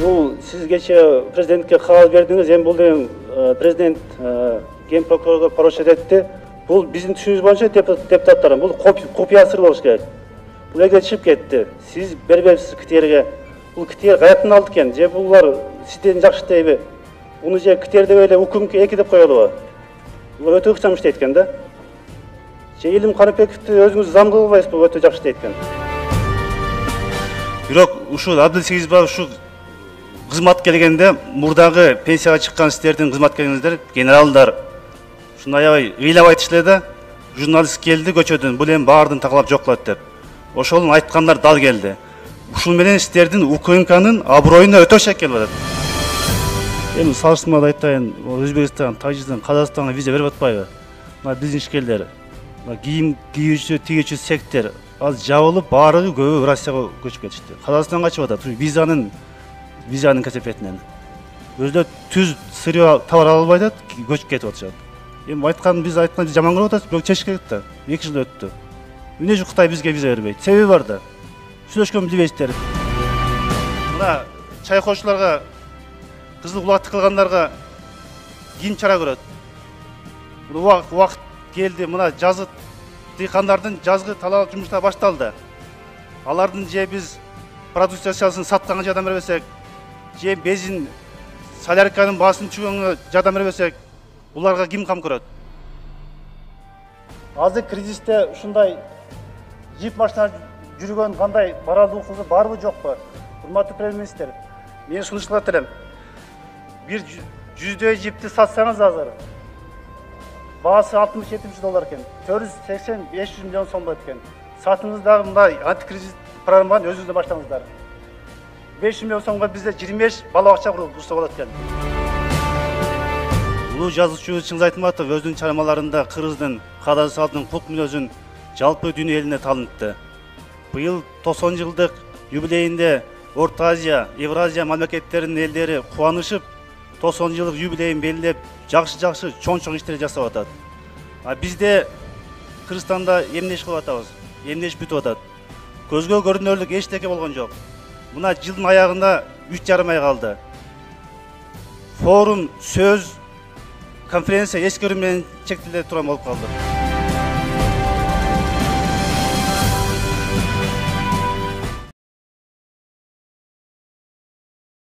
Бул сиз кечээ президентке кагаз бердиңиз, эми бул деген президент ген прокурорго поручать этти. Бул биздин түшүнүшүбүз боюнча депутаттар, бул купуя сыр болуш керек. Бул элге чыгып кетти. Сиз бербепсиз КТРге. Бул КТР каяктан алды экен? Же булар сизден жакшы дейби? Уну же КТР деп эле укум эки деп коелубу? Булар өтө ыкчам иштейт экен да. Же Илим Каныбековду өзүңүз зам кылбайсызбы? Өтө жакшы иштейт экен. Бирок ушул Абдул Сегизбаев ушу кызмат келгенде мурдагы пенсияга чыккан сиздердин кызматкерлериңиздер, генералдар ушуну аябай ыйлап айтышлы да, журналист келди көчөдөн, бул эми баардын такалап жок кылат деп. Ошол айткандар дал келди. Ушул менен сиздердин УКМКнын аброюна өтө шек келип атат. Эми салыштырмалуу айтайын, Өзбекстан, Тажикстан, Казакстанга виза берип атпайбы? Мына биздин ишкерлер, кийим кийүүчү, тигүүчү сектор аз жабылып, баары көбү Россияга көчүп кетишти. Казакстанга качып атат, визанын кесепетинен. Өзүлөр түз сырьё товар ала албай атат, көчүп кетип атышат. Эми биз айткан жаман көрүп атат, бирок чечиш керек да. 2 жыл өттү. Эмне үчүн Кытай бизге виза бербейт? Себеби бар да. Сүйлөшкөн билбейсиздер. Мына чай коочуларга, кызыл кулак тыкылгандарга ким чара көрөт? Убакыт келди, мына жазгы дыйкандардын жазгы талаа жумуштары башталды. Алардын же биз продукциясын сатканга жардам бербесек, же бензин, солярканын баасын түшүргөнгө жардам бербесек, буларга ким кам көрөт? Азыр кризисте ушундай жип машина жүргөн кандай баралдуу кызы барбы жокпу? Урматтуу премьер-министр, мен сунуштап атам. Бир 100 жипти сатсаңыз азыр баасы $60-70 экен. 480-500 миллион сом болот экен. Сатыңыз дагы мындай антикризис программаны өзүңүздөр баштаңыздар. 500 миллион сомго бизде 25 бала бакча курса болот экен. Улуу жазуучу Чыңгыз Айтматов өзүнүн чыгармаларында Кыргыздын каада салтын, кулк мүнөзүн жалпы дүйнө элине таанытты. Быйыл 90 жылдык юбилейинде Орто Азия, Евразия мамлекеттеринин элдери кубанышып, 90 жылдык юбилейин белгилеп, жакшы чоң иштер жасап атат. Бизде Кыргызстанда эмне иш кылып атабыз? Эмне иш бүтүп атат? Көзгө көрүнөрлүк эчтеке болгон жок. Мына жылдын аягында 3,5 ай калды. Форум, сөз, конференция эскерүү менен чектеле турган болуп калды.